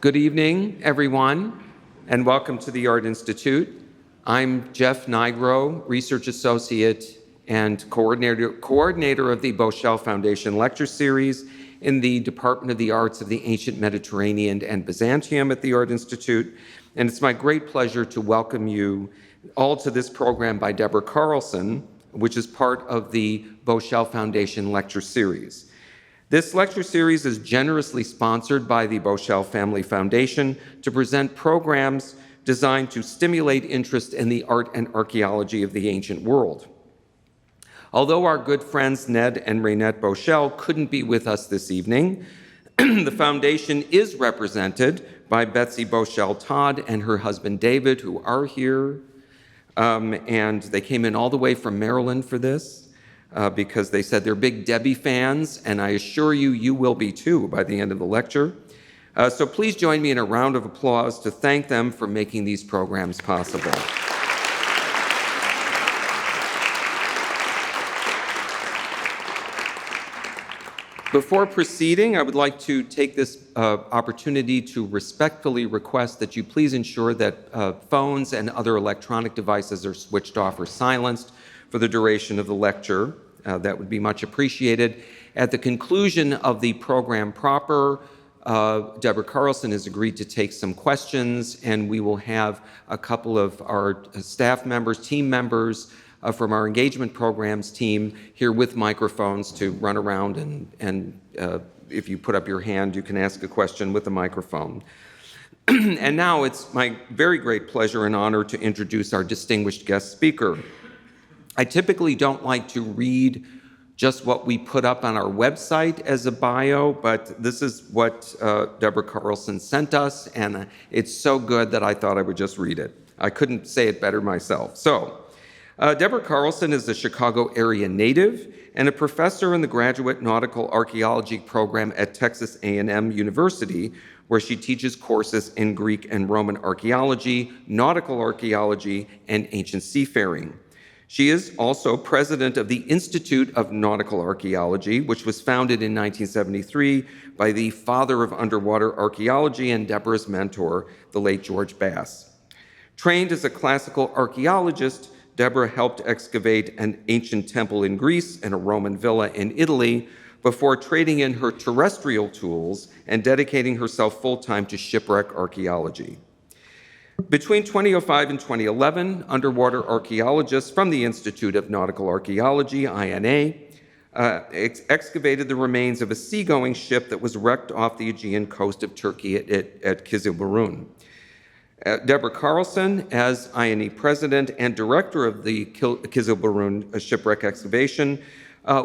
Good evening, everyone, and welcome to the Art Institute. I'm Jeff Nigro, Research Associate and coordinator of the Boshell Foundation Lecture Series in the Department of the Arts of the Ancient Mediterranean and Byzantium at the Art Institute. And it's my great pleasure to welcome you all to this program by Deborah Carlson, which is part of the Boshell Foundation Lecture Series. This lecture series is generously sponsored by the Boshell Family Foundation to present programs designed to stimulate interest in the art and archaeology of the ancient world. Although our good friends Ned and Raynette Boshell couldn't be with us this evening, the foundation is represented by Betsy Boshell Todd and her husband David, who are here, and they came in all the way from Maryland for this. Because they said they're big Debbie fans, and I assure you, you will be too by the end of the lecture. So please join me in a round of applause to thank them for making these programs possible. Before proceeding, I would like to take this opportunity to respectfully request that you please ensure that phones and other electronic devices are switched off or silenced for the duration of the lecture. That would be much appreciated. At the conclusion of the program proper, Deborah Carlson has agreed to take some questions, and we will have a couple of our staff members, team members from our engagement programs team here with microphones to run around, and if you put up your hand, you can ask a question with the microphone. And now it's my very great pleasure and honor to introduce our distinguished guest speaker. I typically don't like to read just what we put up on our website as a bio, but this is what Deborah Carlson sent us, and it's so good that I thought I would just read it. I couldn't say it better myself. So, Deborah Carlson is a Chicago area native and a professor in the graduate nautical archaeology program at Texas A&M University, where she teaches courses in Greek and Roman archaeology, nautical archaeology, and ancient seafaring. She is also president of the Institute of Nautical Archaeology, which was founded in 1973 by the father of underwater archaeology and Deborah's mentor, the late George Bass. Trained as a classical archaeologist, Deborah helped excavate an ancient temple in Greece and a Roman villa in Italy before trading in her terrestrial tools and dedicating herself full-time to shipwreck archaeology. Between 2005 and 2011, underwater archaeologists from the Institute of Nautical Archaeology, INA, excavated the remains of a seagoing ship that was wrecked off the Aegean coast of Turkey at Kızılburun. Deborah Carlson, as INE president and director of the Kızılburun shipwreck excavation,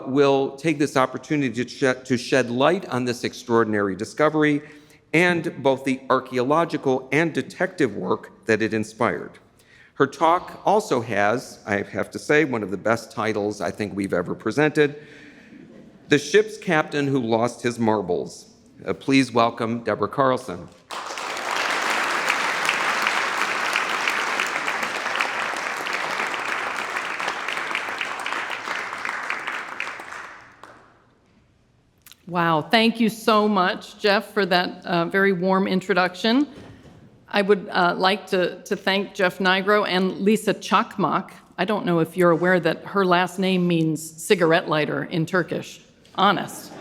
will take this opportunity to shed light on this extraordinary discovery and both the archaeological and detective work that it inspired. Her talk also has, I have to say, one of the best titles I think we've ever presented, The Ship's Captain Who Lost His Marbles. Please welcome Deborah Carlson. Wow, thank you so much, Jeff, for that very warm introduction. I would like to thank Jeff Nigro and Lisa Çakmak. I don't know if you're aware that her last name means cigarette lighter in Turkish. Honest.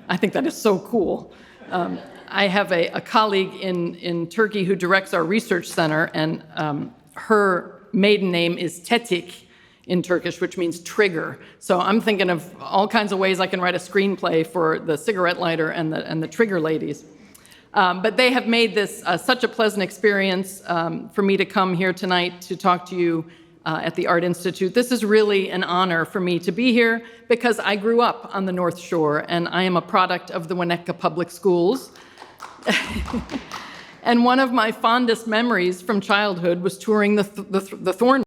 I think that is so cool. I have a colleague in Turkey who directs our research center, and her maiden name is Tetik in Turkish, which means trigger. So I'm thinking of all kinds of ways I can write a screenplay for the cigarette lighter and the trigger ladies. But they have made this such a pleasant experience for me to come here tonight to talk to you at the Art Institute. This is really an honor for me to be here because I grew up on the North Shore and I am a product of the Winnetka Public Schools. And one of my fondest memories from childhood was touring the Thorn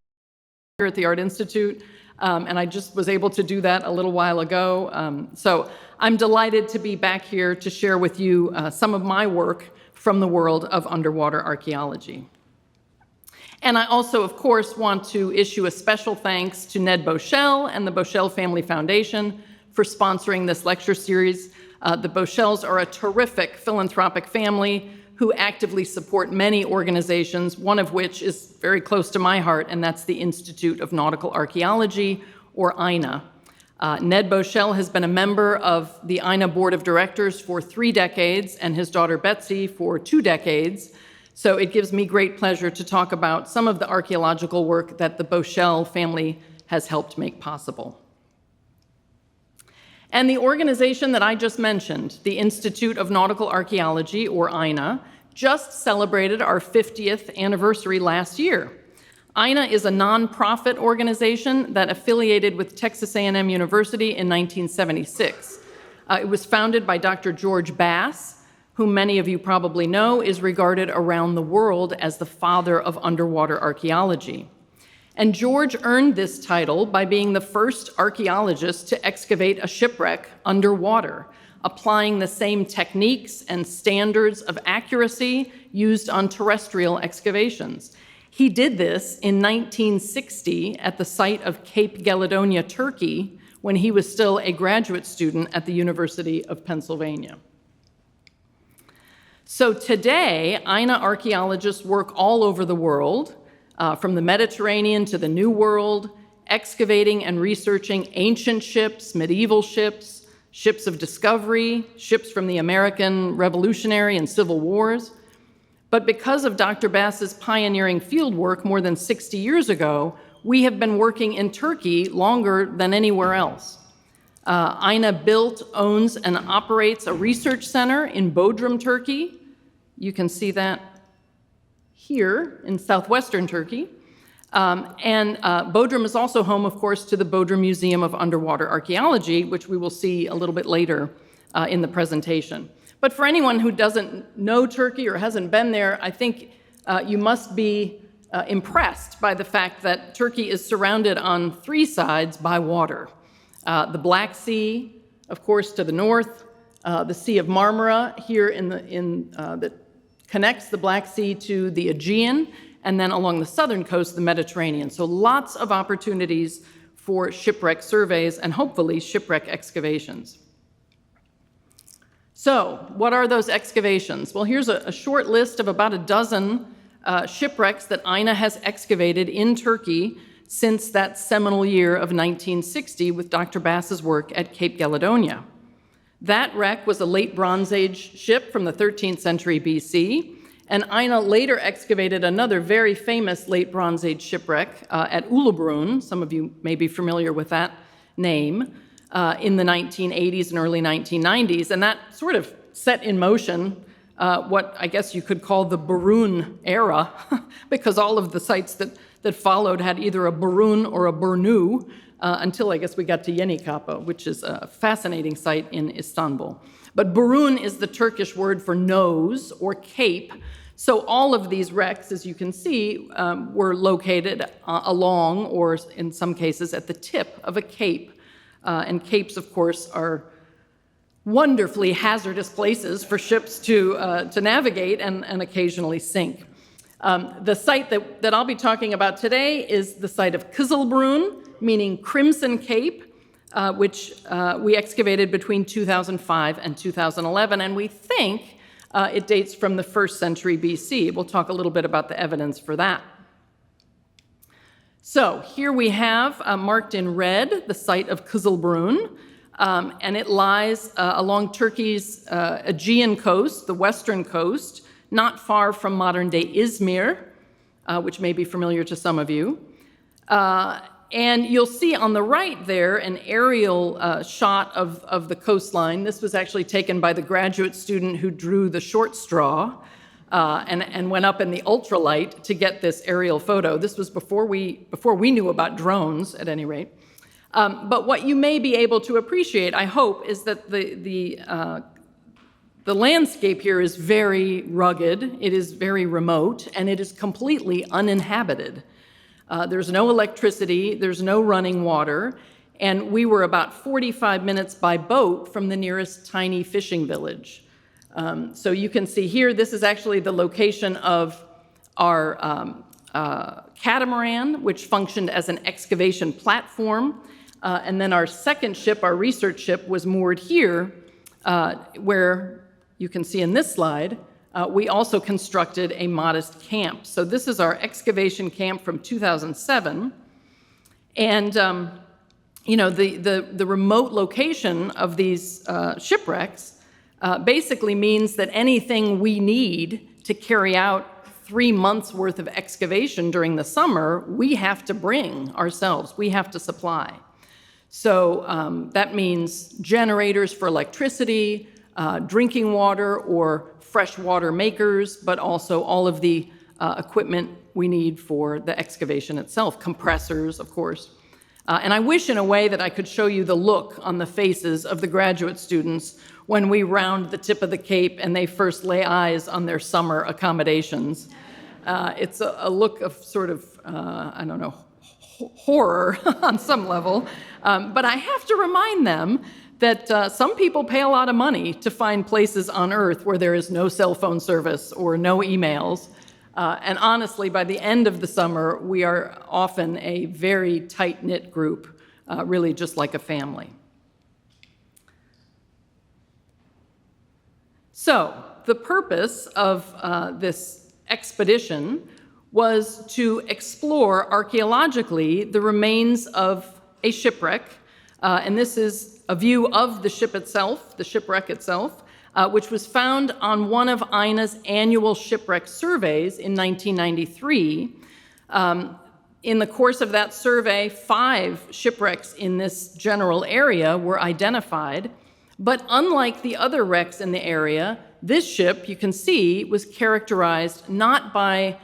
at the Art Institute, and I just was able to do that a little while ago. So I'm delighted to be back here to share with you some of my work from the world of underwater archaeology. And I also, of course, want to issue a special thanks to Ned Boshell and the Boshell Family Foundation for sponsoring this lecture series. The Boshells are a terrific philanthropic family who actively support many organizations, one of which is very close to my heart, and that's the Institute of Nautical Archaeology, or INA. Ned Boshell has been a member of the INA Board of Directors for 3 decades, and his daughter Betsy for 2 decades. So it gives me great pleasure to talk about some of the archaeological work that the Boshell family has helped make possible. And the organization that I just mentioned, the Institute of Nautical Archaeology, or INA, just celebrated our 50th anniversary last year. INA is a nonprofit organization that affiliated with Texas A&M University in 1976. It was founded by Dr. George Bass, whom many of you probably know is regarded around the world as the father of underwater archaeology. And George earned this title by being the first archaeologist to excavate a shipwreck underwater, applying the same techniques and standards of accuracy used on terrestrial excavations. He did this in 1960 at the site of Cape Gelidonia, Turkey, when he was still a graduate student at the University of Pennsylvania. So today, INA archaeologists work all over the world, from the Mediterranean to the New World, excavating and researching ancient ships, medieval ships, ships of discovery, ships from the American Revolutionary and Civil Wars. But because of Dr. Bass's pioneering fieldwork more than 60 years ago, we have been working in Turkey longer than anywhere else. INA built, owns, and operates a research center in Bodrum, Turkey. You can see that here in southwestern Turkey. Bodrum is also home, of course, to the Bodrum Museum of Underwater Archaeology, which we will see a little bit later in the presentation. But for anyone who doesn't know Turkey or hasn't been there, I think you must be impressed by the fact that Turkey is surrounded on 3 sides by water. The Black Sea, of course, to the north, the Sea of Marmara here that connects the Black Sea to the Aegean, and then along the southern coast, the Mediterranean. So lots of opportunities for shipwreck surveys and hopefully shipwreck excavations. So what are those excavations? Well, here's a short list of about a dozen shipwrecks that INA has excavated in Turkey since that seminal year of 1960 with Dr. Bass's work at Cape Gelidonia. That wreck was a late Bronze Age ship from the 13th century BC, and INA later excavated another very famous late Bronze Age shipwreck at Kızılburun. Some of you may be familiar with that name. In the 1980s and early 1990s, and that sort of set in motion what I guess you could call the Burun era, because all of the sites that followed had either a Burun or a Burnu, until I guess we got to Yenikapı, which is a fascinating site in Istanbul. But Burun is the Turkish word for nose or cape, so all of these wrecks, as you can see, were located along, or in some cases at the tip of a cape. And capes, of course, are wonderfully hazardous places for ships to navigate and occasionally sink. The site that I'll be talking about today is the site of Kızılburun, meaning Crimson Cape, which we excavated between 2005 and 2011, and we think it dates from the 1st century BC. We'll talk a little bit about the evidence for that. So here we have, marked in red, the site of Kızılburun, and it lies along Turkey's Aegean coast, the western coast, not far from modern-day Izmir, which may be familiar to some of you. And you'll see on the right there an aerial shot of the coastline. This was actually taken by the graduate student who drew the short straw. And went up in the ultralight to get this aerial photo. This was before we knew about drones, at any rate. But what you may be able to appreciate, I hope, is that the landscape here is very rugged, it is very remote, and it is completely uninhabited. There's no electricity, there's no running water, and we were about 45 minutes by boat from the nearest tiny fishing village. So you can see here, this is actually the location of our catamaran, which functioned as an excavation platform. And then our second ship, our research ship, was moored here, where you can see in this slide, we also constructed a modest camp. So this is our excavation camp from 2007. And, the remote location of these shipwrecks basically means that anything we need to carry out 3 months worth of excavation during the summer, we have to bring ourselves, we have to supply. So that means generators for electricity, drinking water or freshwater makers, but also all of the equipment we need for the excavation itself, compressors, of course. And I wish in a way that I could show you the look on the faces of the graduate students when we round the tip of the Cape and they first lay eyes on their summer accommodations. It's a look of sort of, horror on some level. But I have to remind them that some people pay a lot of money to find places on Earth where there is no cell phone service or no emails. And honestly, by the end of the summer, we are often a very tight-knit group, really just like a family. So the purpose of this expedition was to explore archaeologically the remains of a shipwreck. And this is a view of the ship itself, the shipwreck itself, which was found on one of INA's annual shipwreck surveys in 1993. In the course of that survey, 5 shipwrecks in this general area were identified. But unlike the other wrecks in the area, this ship, you can see, was characterized not by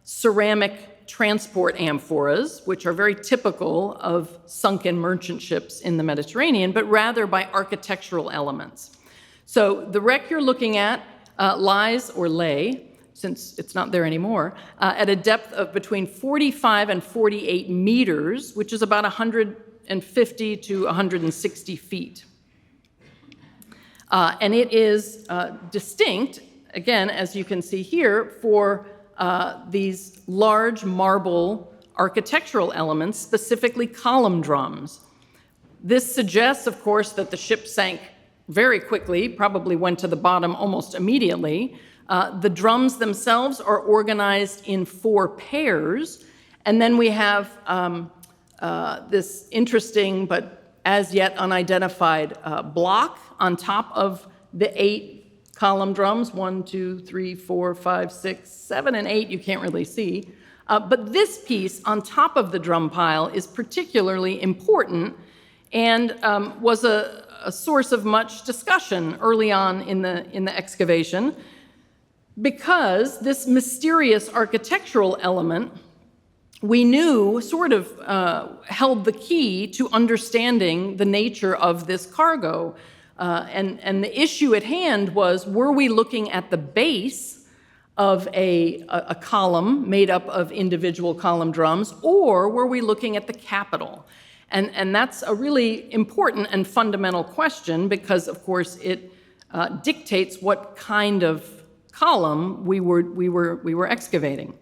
ceramic transport amphoras, which are very typical of sunken merchant ships in the Mediterranean, but rather by architectural elements. So the wreck you're looking at lies, or lay, since it's not there anymore, at a depth of between 45 and 48 meters, which is about 150 to 160 feet. And it is distinct, again, as you can see here, for these large marble architectural elements, specifically column drums. This suggests, of course, that the ship sank very quickly, probably went to the bottom almost immediately. The drums themselves are organized in 4 pairs, and then we have this interesting but as yet unidentified block on top of the 8 column drums, 1, 2, 3, 4, 5, 6, 7, and 8, you can't really see. But this piece on top of the drum pile is particularly important and was a source of much discussion early on in the excavation, because this mysterious architectural element, we knew, sort of held the key to understanding the nature of this cargo. And the issue at hand was, were we looking at the base of a column made up of individual column drums, or were we looking at the capital? And that's a really important and fundamental question, because, of course, it dictates what kind of column we were excavating.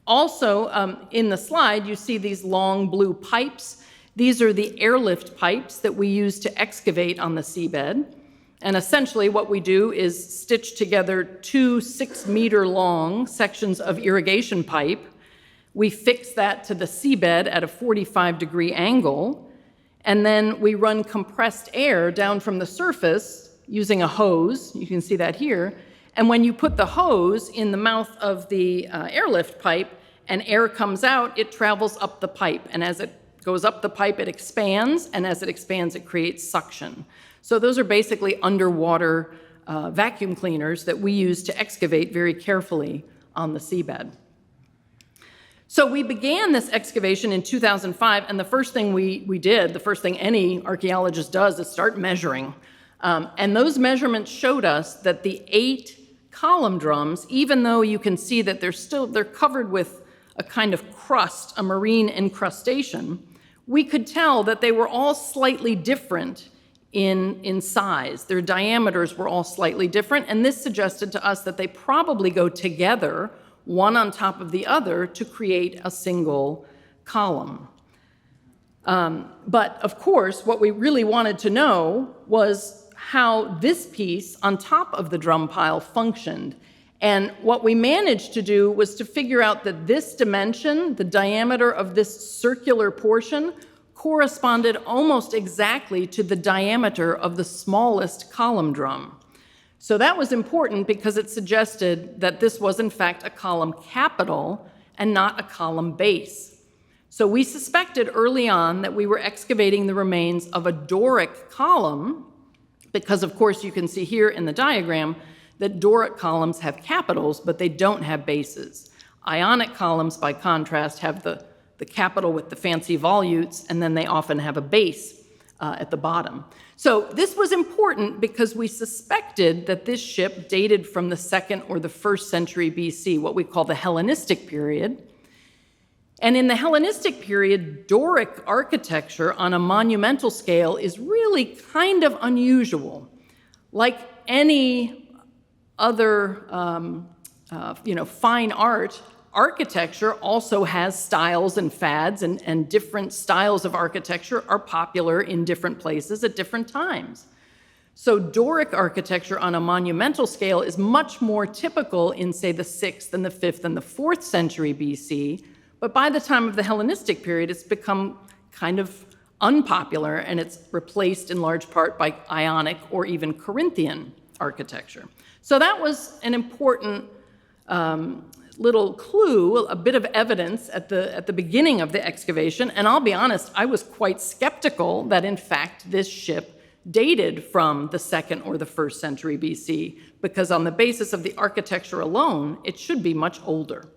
Also, in the slide, you see these long blue pipes. These are the airlift pipes that we use to excavate on the seabed. And essentially what we do is stitch together 2 6-meter-long sections of irrigation pipe. We fix that to the seabed at a 45-degree angle, and then we run compressed air down from the surface using a hose. You can see that here. And when you put the hose in the mouth of the airlift pipe and air comes out, it travels up the pipe. And as it goes up the pipe, it expands, and as it expands, it creates suction. So those are basically underwater vacuum cleaners that we use to excavate very carefully on the seabed. So we began this excavation in 2005, and the first thing we did, the first thing any archaeologist does, is start measuring. And those measurements showed us that the 8 column drums, even though you can see that they're covered with a kind of crust, a marine incrustation, we could tell that they were all slightly different in size. Their diameters were all slightly different, and this suggested to us that they probably go together, one on top of the other, to create a single column. But of course, what we really wanted to know was how this piece on top of the drum pile functioned. And what we managed to do was to figure out that this dimension, the diameter of this circular portion, corresponded almost exactly to the diameter of the smallest column drum. So that was important because it suggested that this was in fact a column capital and not a column base. So we suspected early on that we were excavating the remains of a Doric column, because of course you can see here in the diagram that Doric columns have capitals, but they don't have bases. Ionic columns, by contrast, have the capital with the fancy volutes, and then they often have a base at the bottom. So this was important because we suspected that this ship dated from the 2nd or the 1st century BC, what we call the Hellenistic period. And in the Hellenistic period, Doric architecture on a monumental scale is really kind of unusual. Like any other fine art, architecture also has styles and fads, and different styles of architecture are popular in different places at different times. So Doric architecture on a monumental scale is much more typical in, say, the 6th and the 5th and the 4th century BC, but by the time of the Hellenistic period, it's become kind of unpopular, and it's replaced in large part by Ionic or even Corinthian architecture. So that was an important little clue, a bit of evidence at the beginning of the excavation. And I'll be honest, I was quite skeptical that in fact this ship dated from the 2nd or the 1st century BC, because on the basis of the architecture alone, it should be much older.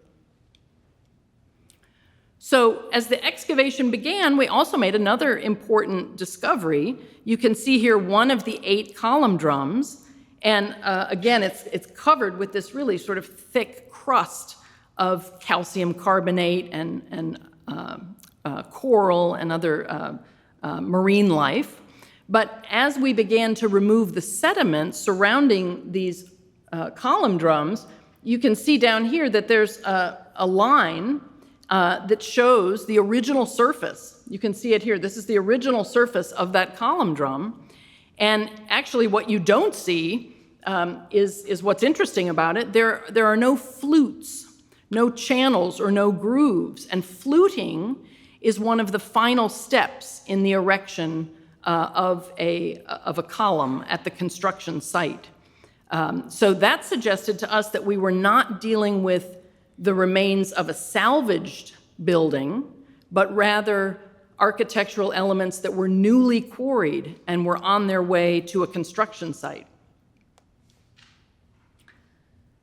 So as the excavation began, we also made another important discovery. You can see here one of the 8 column drums. And again, it's covered with this really sort of thick crust of calcium carbonate and coral and other marine life. But as we began to remove the sediment surrounding these column drums, you can see down here that there's a line that shows the original surface. You can see it here. This is the original surface of that column drum. And actually what you don't see is what's interesting about it. There are no flutes, no channels, or no grooves. And fluting is one of the final steps in the erection of a column at the construction site. So that suggested to us that we were not dealing with the remains of a salvaged building, but rather architectural elements that were newly quarried and were on their way to a construction site.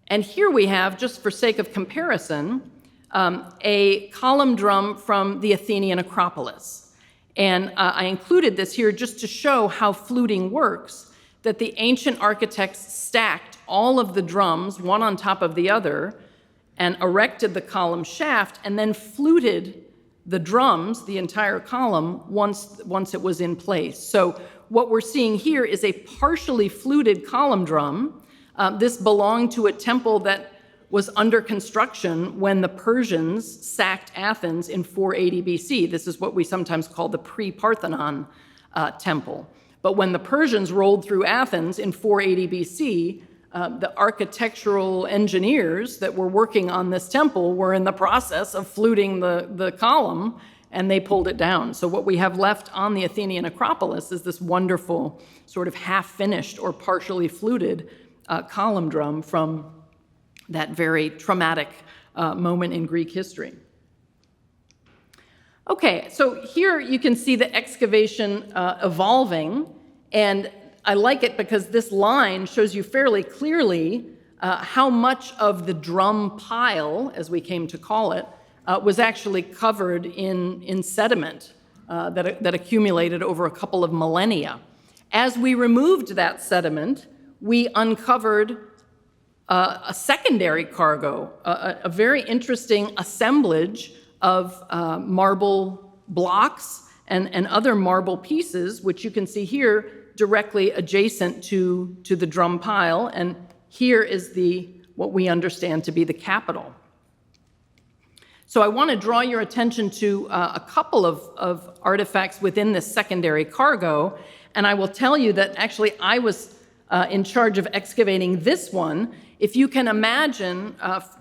And here we have, just for sake of comparison, a column drum from the Athenian Acropolis. And I included this here just to show how fluting works, that the ancient architects stacked all of the drums, one on top of the other, and erected the column shaft, and then fluted the drums, the entire column, once it was in place. So what we're seeing here is a partially fluted column drum. This belonged to a temple that was under construction when the Persians sacked Athens in 480 BC. This is what we sometimes call the pre-Parthenon temple. But when the Persians rolled through Athens in 480 BC, the architectural engineers that were working on this temple were in the process of fluting the column, and they pulled it down. So what we have left on the Athenian Acropolis is this wonderful sort of half-finished or partially fluted column drum from that very traumatic moment in Greek history. Okay, so here you can see the excavation evolving, and I like it because this line shows you fairly clearly how much of the drum pile, as we came to call it, was actually covered in sediment that accumulated over a couple of millennia. As we removed that sediment, we uncovered a secondary cargo, a very interesting assemblage of marble blocks and other marble pieces, which you can see here directly adjacent to the drum pile. And here is what we understand to be the capital. So I want to draw your attention to a couple of artifacts within this secondary cargo. And I will tell you that actually I was in charge of excavating this one. If you can imagine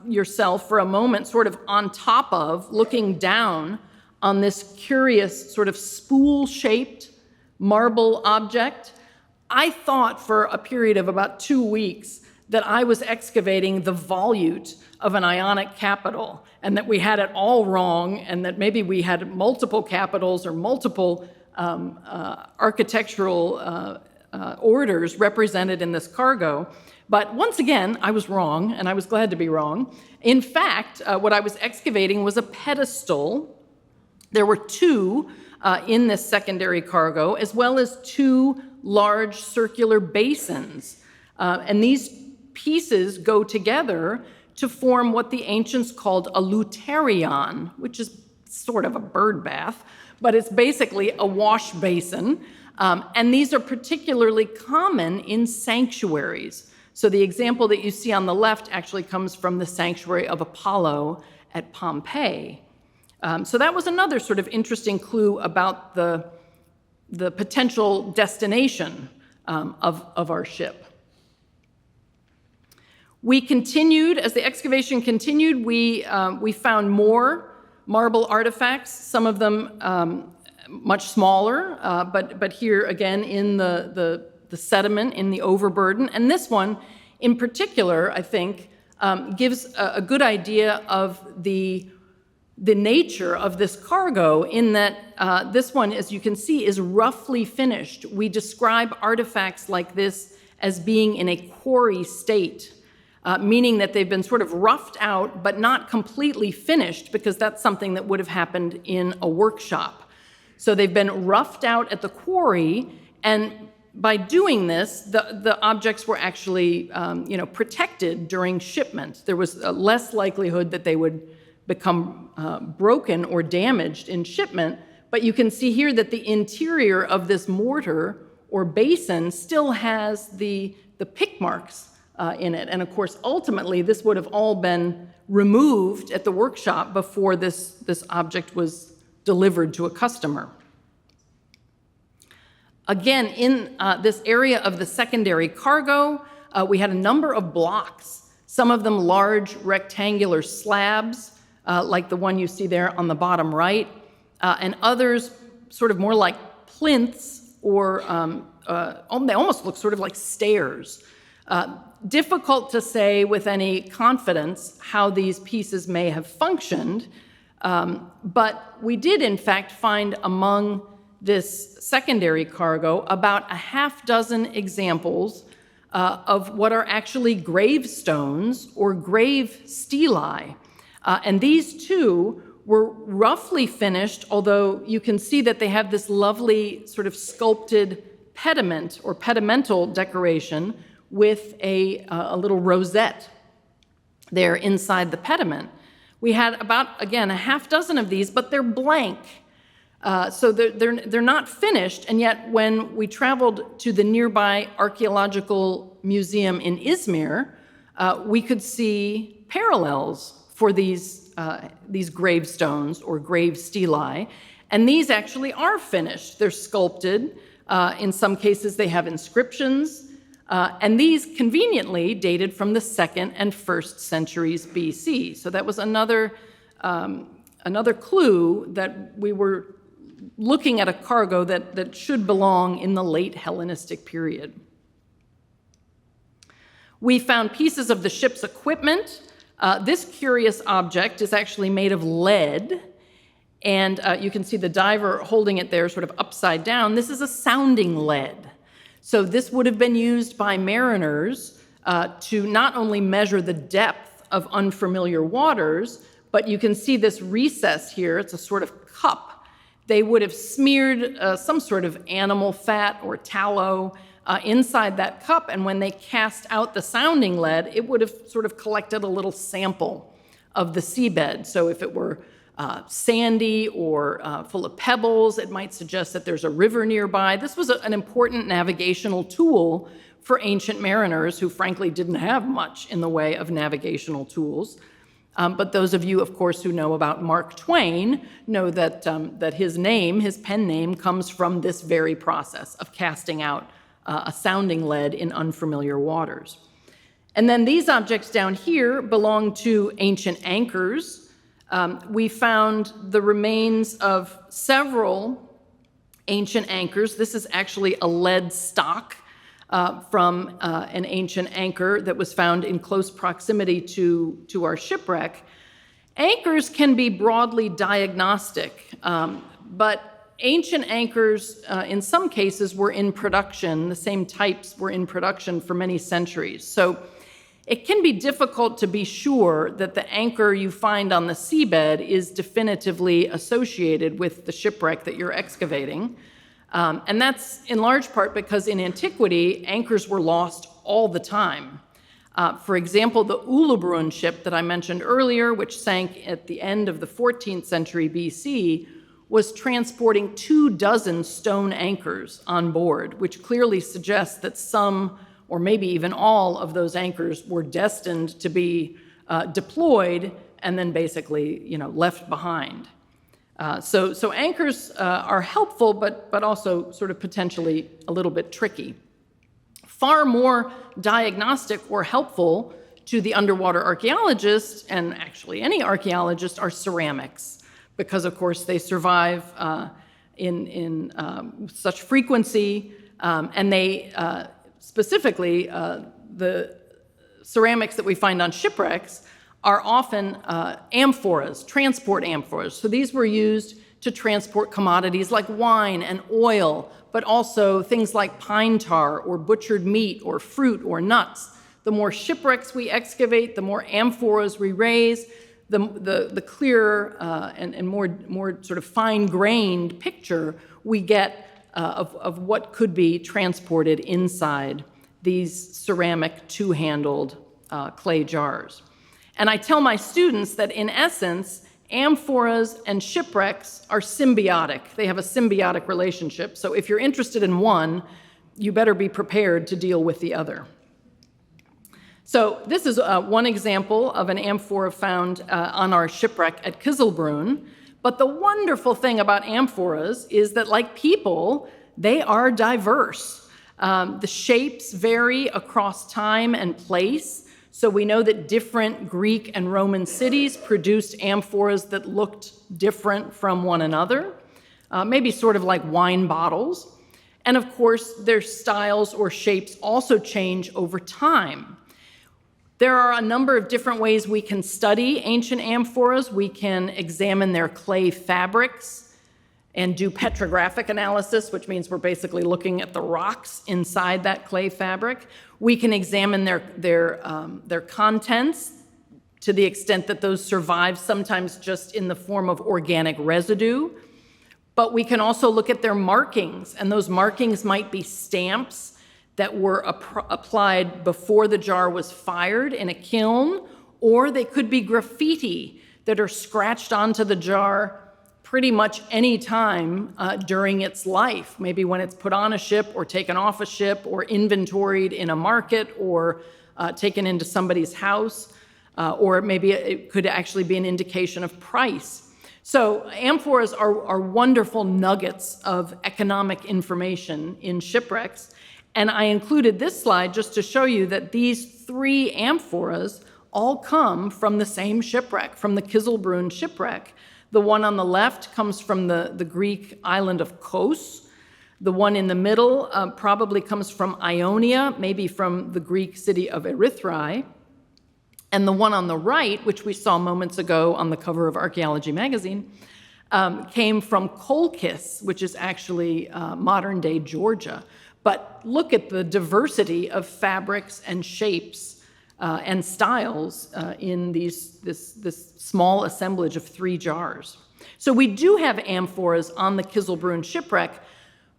yourself for a moment sort of on top of, looking down on this curious sort of spool-shaped marble object, I thought for a period of about 2 weeks that I was excavating the volute of an Ionic capital, and that we had it all wrong, and that maybe we had multiple capitals or multiple architectural orders represented in this cargo. But once again, I was wrong, and I was glad to be wrong. In fact, what I was excavating was a pedestal. There were 2 in this secondary cargo, as well as 2 large circular basins. And these pieces go together to form what the ancients called a luterion, which is sort of a bird bath, but it's basically a wash basin. And these are particularly common in sanctuaries. So the example that you see on the left actually comes from the sanctuary of Apollo at Pompeii. So that was another sort of interesting clue about the potential destination of our ship. We continued, as the excavation continued, we found more marble artifacts, some of them much smaller, but here again in the sediment, in the overburden. And this one in particular, I think, gives a good idea of the nature of this cargo, in that this one, as you can see, is roughly finished. We describe artifacts like this as being in a quarry state, meaning that they've been sort of roughed out but not completely finished, because that's something that would have happened in a workshop. So they've been roughed out at the quarry, and by doing this, the objects were actually protected during shipment. There was less likelihood that they would become broken or damaged in shipment, but you can see here that the interior of this mortar or basin still has the pick marks in it. And of course, ultimately, this would have all been removed at the workshop before this object was delivered to a customer. Again, in this area of the secondary cargo, we had a number of blocks, some of them large rectangular slabs, like the one you see there on the bottom right, and others sort of more like plinths, or they almost look sort of like stairs. Difficult to say with any confidence how these pieces may have functioned, but we did in fact find among this secondary cargo about a half dozen examples of what are actually gravestones or grave stelae. And these two were roughly finished, although you can see that they have this lovely sort of sculpted pediment or pedimental decoration with a little rosette there inside the pediment. We had about, again, a half dozen of these, but they're blank. So they're not finished, and yet when we traveled to the nearby archaeological museum in Izmir, we could see parallels for these gravestones or grave stelae, and these actually are finished. They're sculpted. In some cases, they have inscriptions, and these conveniently dated from the 2nd and 1st centuries BC. So that was another clue that we were looking at a cargo that should belong in the late Hellenistic period. We found pieces of the ship's equipment. This curious object is actually made of lead, and you can see the diver holding it there sort of upside down. This is a sounding lead. So this would have been used by mariners to not only measure the depth of unfamiliar waters, but you can see this recess here. It's a sort of cup. They would have smeared some sort of animal fat or tallow inside that cup, and when they cast out the sounding lead, it would have sort of collected a little sample of the seabed. So if it were sandy or full of pebbles, it might suggest that there's a river nearby. This was an important navigational tool for ancient mariners who frankly didn't have much in the way of navigational tools. But those of you, of course, who know about Mark Twain know that his name, his pen name, comes from this very process of casting out a sounding lead in unfamiliar waters. And then these objects down here belong to ancient anchors. We found the remains of several ancient anchors. This is actually a lead stock from an ancient anchor that was found in close proximity to our shipwreck. Anchors can be broadly diagnostic, but ancient anchors, in some cases, were in production. The same types were in production for many centuries. So it can be difficult to be sure that the anchor you find on the seabed is definitively associated with the shipwreck that you're excavating. And that's in large part because in antiquity, anchors were lost all the time. For example, the Kızılburun ship that I mentioned earlier, which sank at the end of the 14th century BC, was transporting 24 stone anchors on board, which clearly suggests that some, or maybe even all, of those anchors were destined to be deployed and then basically, left behind. So anchors are helpful, but also sort of potentially a little bit tricky. Far more diagnostic or helpful to the underwater archaeologist, and actually any archaeologist, are ceramics, because of course they survive in such frequency, and they specifically the ceramics that we find on shipwrecks are often amphoras, transport amphoras. So these were used to transport commodities like wine and oil, but also things like pine tar or butchered meat or fruit or nuts. The more shipwrecks we excavate, the more amphoras we raise, the clearer and more sort of fine-grained picture we get of what could be transported inside these ceramic two-handled clay jars. And I tell my students that in essence, amphoras and shipwrecks are symbiotic. They have a symbiotic relationship. So if you're interested in one, you better be prepared to deal with the other. So this is one example of an amphora found on our shipwreck at Kızılburun. But the wonderful thing about amphoras is that, like people, they are diverse. The shapes vary across time and place. So we know that different Greek and Roman cities produced amphoras that looked different from one another, maybe sort of like wine bottles. And of course, their styles or shapes also change over time. There are a number of different ways we can study ancient amphoras. We can examine their clay fabrics and do petrographic analysis, which means we're basically looking at the rocks inside that clay fabric. We can examine their contents to the extent that those survive, sometimes just in the form of organic residue. But we can also look at their markings, and those markings might be stamps that were applied before the jar was fired in a kiln, or they could be graffiti that are scratched onto the jar pretty much any time during its life, maybe when it's put on a ship or taken off a ship or inventoried in a market or taken into somebody's house, or maybe it could actually be an indication of price. So amphoras are wonderful nuggets of economic information in shipwrecks. And I included this slide just to show you that these three amphoras all come from the same shipwreck, from the Kızılburun shipwreck. The one on the left comes from the Greek island of Kos. The one in the middle probably comes from Ionia, maybe from the Greek city of Erythrae. And the one on the right, which we saw moments ago on the cover of Archaeology magazine, came from Kolkis, which is actually modern-day Georgia. But look at the diversity of fabrics and shapes and styles in this small assemblage of three jars. So we do have amphoras on the Kızılburun shipwreck,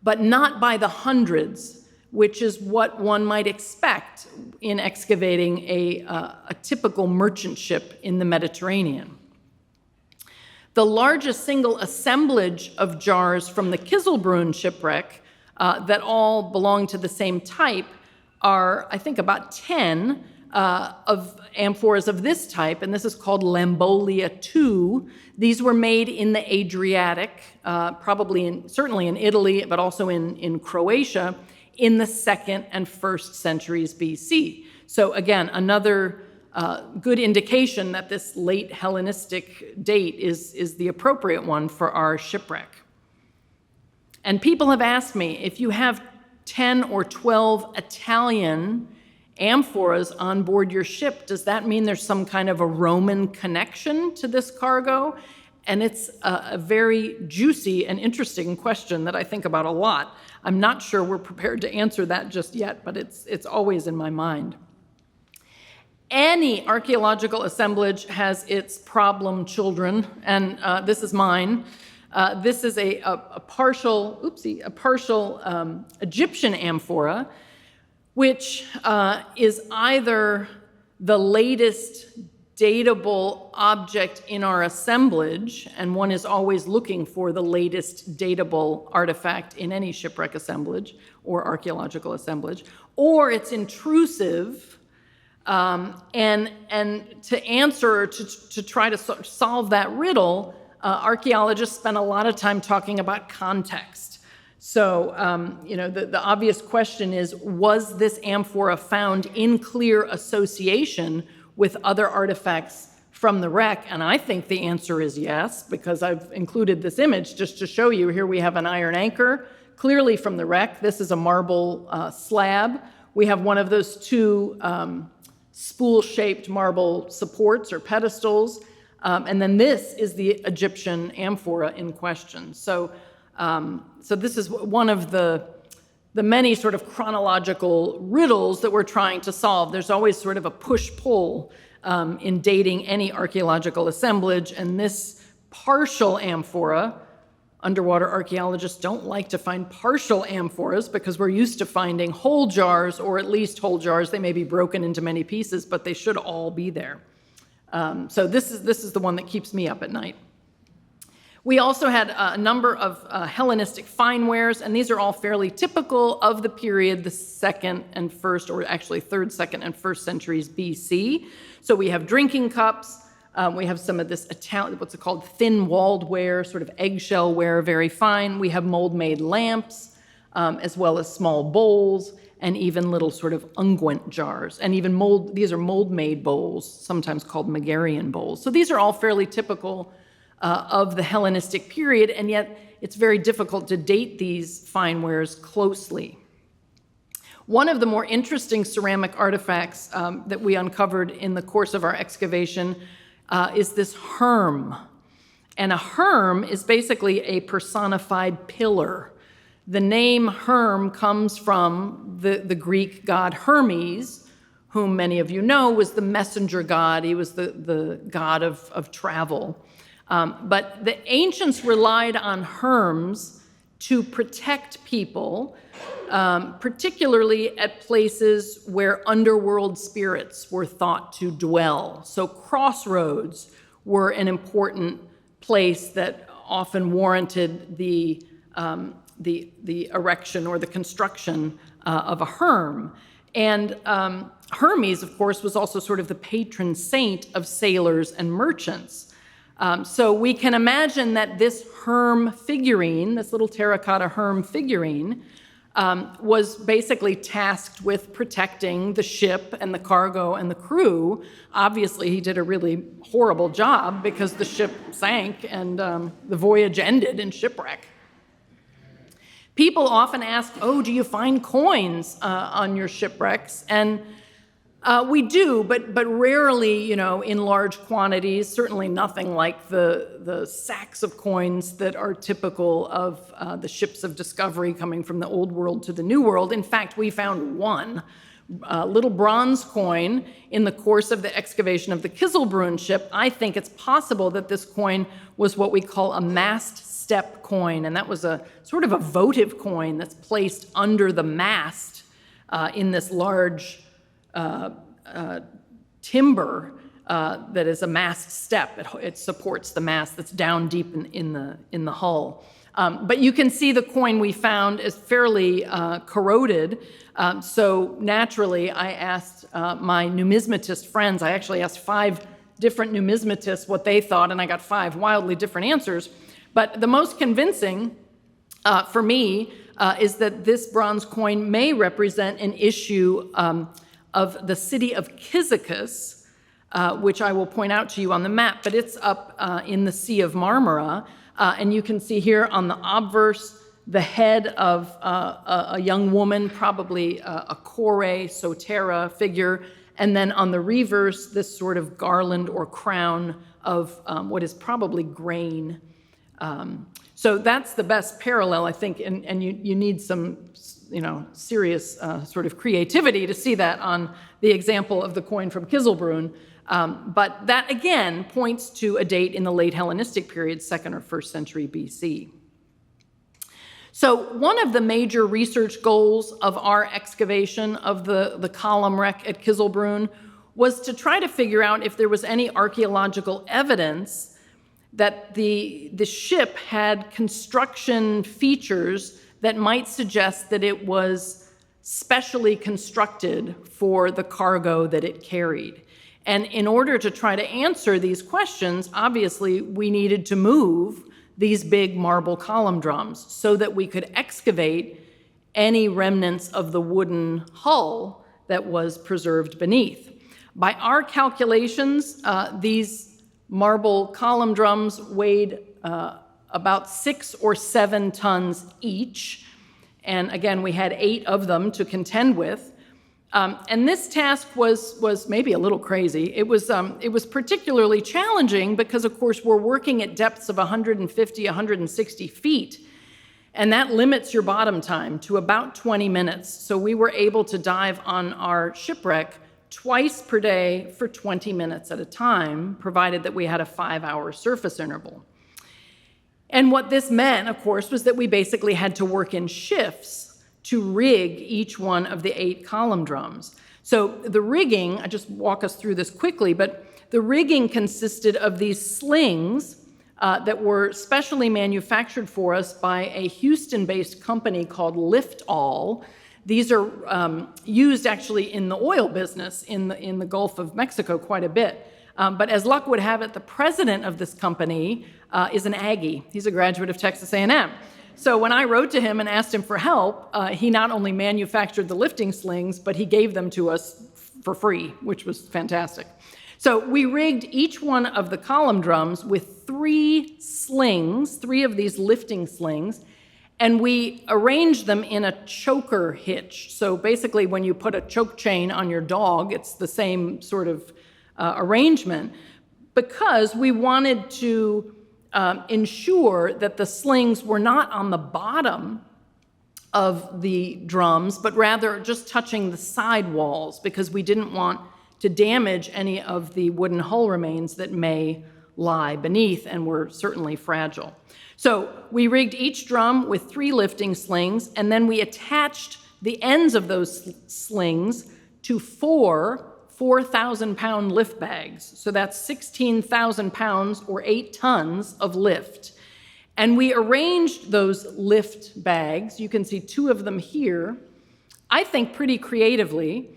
but not by the hundreds, which is what one might expect in excavating a typical merchant ship in the Mediterranean. The largest single assemblage of jars from the Kızılburun shipwreck that all belong to the same type are, I think, about 10 of amphoras of this type, and this is called Lambolia II. These were made in the Adriatic, certainly in Italy, but also in Croatia, in the 2nd and 1st centuries BC. So again, another good indication that this late Hellenistic date is the appropriate one for our shipwreck. And people have asked me, if you have 10 or 12 Italian amphoras on board your ship, does that mean there's some kind of a Roman connection to this cargo? And it's a very juicy and interesting question that I think about a lot. I'm not sure we're prepared to answer that just yet, but it's always in my mind. Any archaeological assemblage has its problem children, and this is mine. This is a partial Egyptian amphora, which is either the latest datable object in our assemblage, and one is always looking for the latest datable artifact in any shipwreck assemblage or archaeological assemblage, or it's intrusive. And to answer, to try to solve that riddle, archaeologists spend a lot of time talking about context. So, the obvious question is, was this amphora found in clear association with other artifacts from the wreck? And I think the answer is yes, because I've included this image just to show you. Here we have an iron anchor, clearly from the wreck. This is a marble slab. We have one of those two spool-shaped marble supports or pedestals. And then this is the Egyptian amphora in question. So this is one of the many sort of chronological riddles that we're trying to solve. There's always sort of a push-pull in dating any archaeological assemblage, and this partial amphora, underwater archaeologists don't like to find partial amphoras because we're used to finding whole jars, or at least whole jars. They may be broken into many pieces, but they should all be there. So this is the one that keeps me up at night. We also had a number of Hellenistic fine wares, and these are all fairly typical of the period, the 2nd and 1st, or actually 3rd, 2nd, and 1st centuries BC. So we have drinking cups, we have some of this Italian, what's it called, thin-walled ware, sort of eggshell ware, very fine. We have mold-made lamps, as well as small bowls, and even little sort of unguent jars, and even these are mold-made bowls, sometimes called Megarian bowls. So these are all fairly typical of the Hellenistic period, and yet it's very difficult to date these fine wares closely. One of the more interesting ceramic artifacts that we uncovered in the course of our excavation is this herm. And a herm is basically a personified pillar. The name Herm comes from the Greek god Hermes, whom many of you know was the messenger god. He was the god of travel. But the ancients relied on herms to protect people, particularly at places where underworld spirits were thought to dwell. So crossroads were an important place that often warranted the erection or the construction of a herm. And Hermes, of course, was also sort of the patron saint of sailors and merchants. So we can imagine that this herm figurine, this little terracotta herm figurine, was basically tasked with protecting the ship and the cargo and the crew. Obviously, he did a really horrible job because the ship sank and the voyage ended in shipwreck. People often ask, oh, do you find coins on your shipwrecks? And we do, but rarely, in large quantities, certainly nothing like the sacks of coins that are typical of the ships of discovery coming from the Old World to the New World. In fact, we found one little bronze coin in the course of the excavation of the Kızılburun ship. I think it's possible that this coin was what we call a mast step coin, and that was a sort of a votive coin that's placed under the mast in this large timber that is a mast step. It supports the mast that's down deep in the hull. But you can see the coin we found is fairly corroded. So naturally, I asked my numismatist friends. I actually asked 5 different numismatists what they thought, and I got 5 wildly different answers. But the most convincing for me is that this bronze coin may represent an issue of the city of Cyzicus, which I will point out to you on the map, but it's up in the Sea of Marmara. And you can see here on the obverse the head of a young woman, probably a kore, sotera figure, and then on the reverse, this sort of garland or crown of what is probably grain. So that's the best parallel, I think, and you need some, serious sort of creativity to see that on the example of the coin from Kızılburun. But that, again, points to a date in the late Hellenistic period, 2nd or 1st century BC. So one of the major research goals of our excavation of the column wreck at Kızılburun was to try to figure out if there was any archaeological evidence that the ship had construction features that might suggest that it was specially constructed for the cargo that it carried. And in order to try to answer these questions, obviously, we needed to move these big marble column drums so that we could excavate any remnants of the wooden hull that was preserved beneath. By our calculations, these marble column drums weighed about 6 or 7 tons each. And again, we had 8 of them to contend with. And this task was maybe a little crazy. It was particularly challenging because, of course, we're working at depths of 150, 160 feet, and that limits your bottom time to about 20 minutes. So we were able to dive on our shipwreck twice per day for 20 minutes at a time, provided that we had a 5-hour surface interval. And what this meant, of course, was that we basically had to work in shifts to rig each one of the 8 column drums. So the rigging, I just walk us through this quickly, but the rigging consisted of these slings that were specially manufactured for us by a Houston-based company called Liftall. These are used actually in the oil business in the Gulf of Mexico quite a bit. But as luck would have it, the president of this company is an Aggie. He's a graduate of Texas A&M. So when I wrote to him and asked him for help, he not only manufactured the lifting slings, but he gave them to us for free, which was fantastic. So we rigged each one of the column drums with 3 slings, 3 of these lifting slings, and we arranged them in a choker hitch. So basically when you put a choke chain on your dog, it's the same sort of arrangement, because we wanted to ensure that the slings were not on the bottom of the drums, but rather just touching the side walls, because we didn't want to damage any of the wooden hull remains that may lie beneath and were certainly fragile. So we rigged each drum with 3 lifting slings, and then we attached the ends of those slings to 4 4,000-pound lift bags. So that's 16,000 pounds or 8 tons of lift. And we arranged those lift bags. You can see 2 of them here. I think pretty creatively.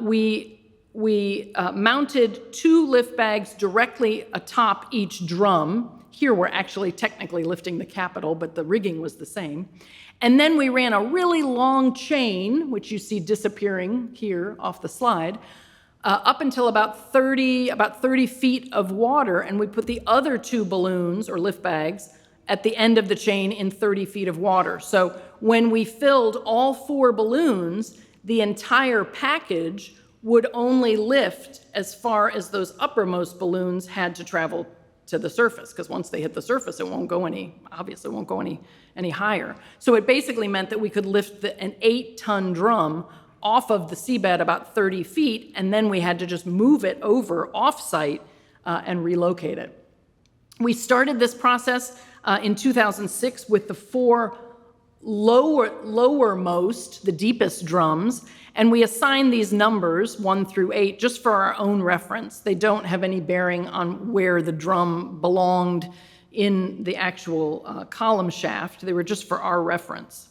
We mounted 2 lift bags directly atop each drum. Here we're actually technically lifting the capital, but the rigging was the same. And then we ran a really long chain, which you see disappearing here off the slide, up until about 30 feet of water, and we put the other 2 balloons or lift bags at the end of the chain in 30 feet of water. So when we filled all 4 balloons, the entire package would only lift as far as those uppermost balloons had to travel to the surface, because once they hit the surface, it won't go any higher. So it basically meant that we could lift an 8-ton drum off of the seabed about 30 feet, and then we had to just move it over off-site and relocate it. We started this process in 2006 with the 4 lowermost, the deepest drums, and we assigned these numbers 1 through 8 just for our own reference. They don't have any bearing on where the drum belonged in the actual column shaft. They were just for our reference.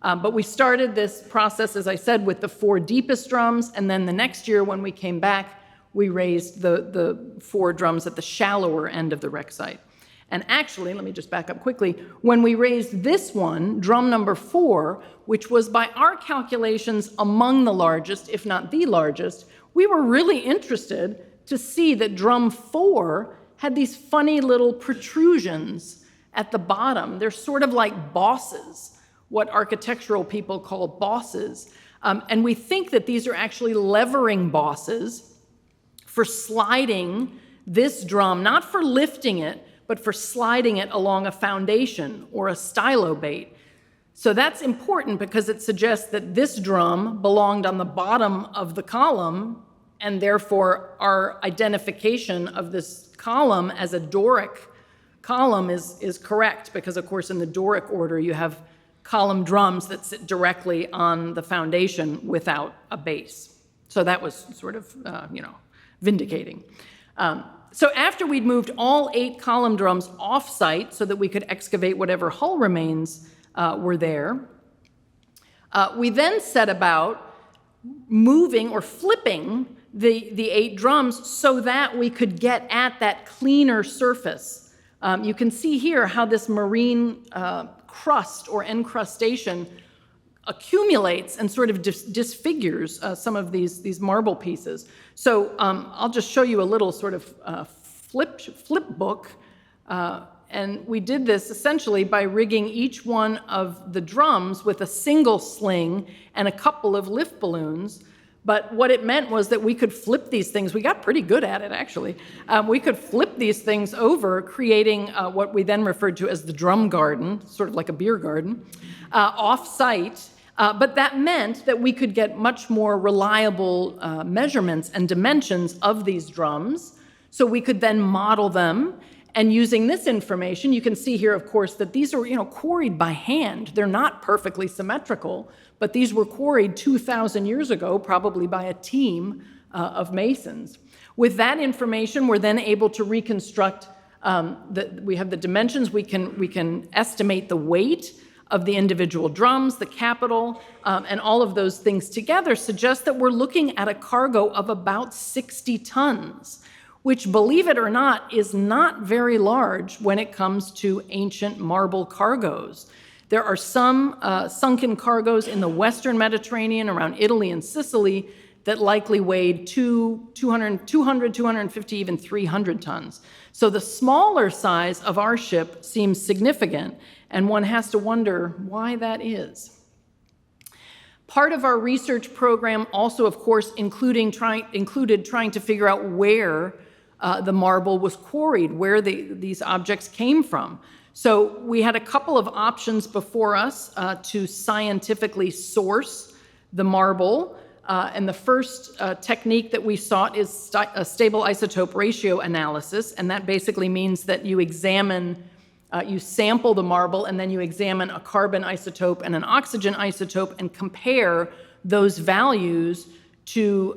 But we started this process, as I said, with the 4 deepest drums, and then the next year when we came back, we raised the 4 drums at the shallower end of the wreck site. And actually, let me just back up quickly, when we raised this one, drum number 4, which was by our calculations among the largest, if not the largest, we were really interested to see that drum 4 had these funny little protrusions at the bottom. They're sort of like bosses, what architectural people call bosses. And we think that these are actually levering bosses for sliding this drum, not for lifting it, but for sliding it along a foundation or a stylobate. So that's important because it suggests that this drum belonged on the bottom of the column, and therefore our identification of this column as a Doric column is correct, because of course in the Doric order you have column drums that sit directly on the foundation without a base. So that was sort of, vindicating. So after we'd moved all 8 column drums off-site so that we could excavate whatever hull remains were there, we then set about moving or flipping the 8 drums so that we could get at that cleaner surface. You can see here how this marine crust or encrustation accumulates and sort of disfigures some of these marble pieces. So I'll just show you a little sort of flip book. And we did this essentially by rigging each one of the drums with a single sling and a couple of lift balloons. But what it meant was that we could flip these things. We got pretty good at it, actually. We could flip these things over, creating what we then referred to as the drum garden, sort of like a beer garden, off-site. But that meant that we could get much more reliable measurements and dimensions of these drums, so we could then model them. And using this information, you can see here, of course, that these are, quarried by hand. They're not perfectly symmetrical, but these were quarried 2,000 years ago, probably by a team of masons. With that information, we're then able to reconstruct. We have the dimensions. We can estimate the weight of the individual drums, the capital, and all of those things together suggest that we're looking at a cargo of about 60 tons, which, believe it or not, is not very large when it comes to ancient marble cargoes. There are some sunken cargoes in the Western Mediterranean around Italy and Sicily that likely weighed 200, 250, even 300 tons. So the smaller size of our ship seems significant, and one has to wonder why that is. Part of our research program also, of course, included trying to figure out where the marble was quarried, where these objects came from. So we had a couple of options before us to scientifically source the marble. And the first technique that we sought is a stable isotope ratio analysis. And that basically means that you sample the marble, and then you examine a carbon isotope and an oxygen isotope and compare those values to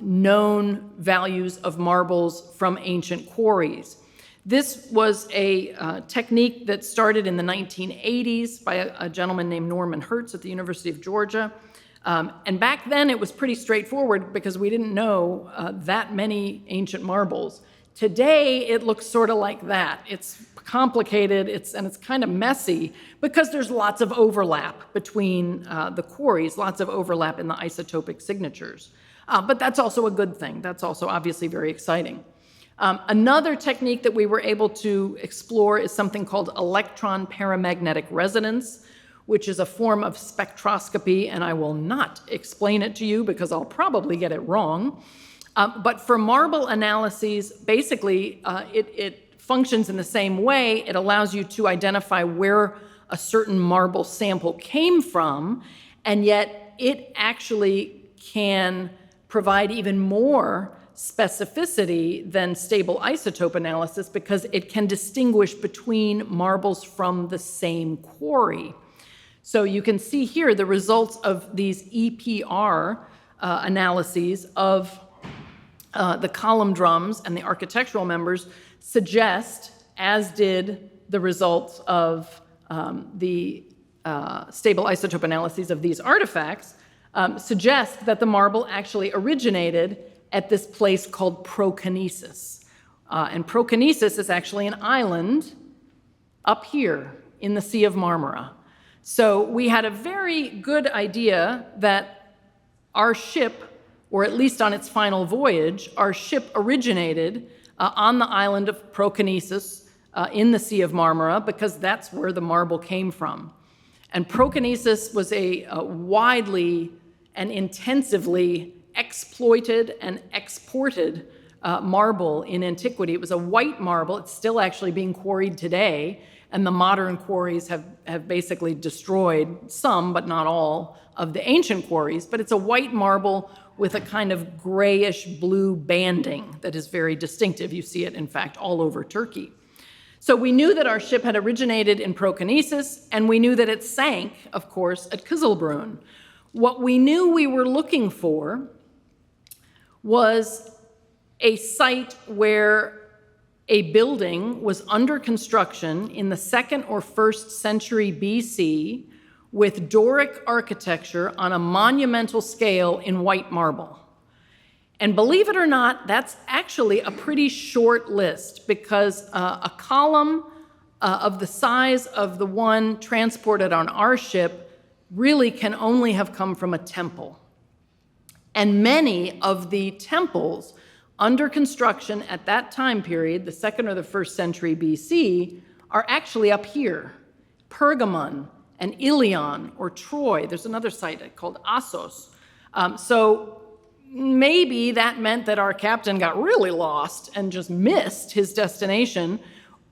known values of marbles from ancient quarries. This was a technique that started in the 1980s by a gentleman named Norman Hertz at the University of Georgia. And back then it was pretty straightforward because we didn't know that many ancient marbles. Today it looks sort of like that. It's complicated, and it's kind of messy because there's lots of overlap between the quarries, lots of overlap in the isotopic signatures. But that's also a good thing. That's also obviously very exciting. Another technique that we were able to explore is something called electron paramagnetic resonance, which is a form of spectroscopy, and I will not explain it to you because I'll probably get it wrong. But for marble analyses, basically, it functions in the same way. It allows you to identify where a certain marble sample came from, and yet it actually can provide even more specificity than stable isotope analysis because it can distinguish between marbles from the same quarry. So you can see here the results of these EPR analyses of the column drums and the architectural members suggest, as did the results of the stable isotope analyses of these artifacts, suggest that the marble actually originated at this place called Prokinesis. And Prokinesis is actually an island up here in the Sea of Marmara. So we had a very good idea that our ship, or at least on its final voyage, our ship originated on the island of Proconnesus in the Sea of Marmara, because that's where the marble came from. And Proconnesus was a widely and intensively exploited and exported marble in antiquity. It was a white marble. It's still actually being quarried today, and the modern quarries have basically destroyed some, but not all, of the ancient quarries. But it's a white marble with a kind of grayish blue banding that is very distinctive. You see it, in fact, all over Turkey. So we knew that our ship had originated in Proconnesus, and we knew that it sank, of course, at Kızılburun. What we knew we were looking for was a site where a building was under construction in the 2nd or 1st century BC with Doric architecture on a monumental scale in white marble. And believe it or not, that's actually a pretty short list, because a column of the size of the one transported on our ship really can only have come from a temple. And many of the temples under construction at that time period, the 2nd or the 1st century BC, are actually up here. Pergamon and Ilion, or Troy. There's another site called Assos. So maybe that meant that our captain got really lost and just missed his destination,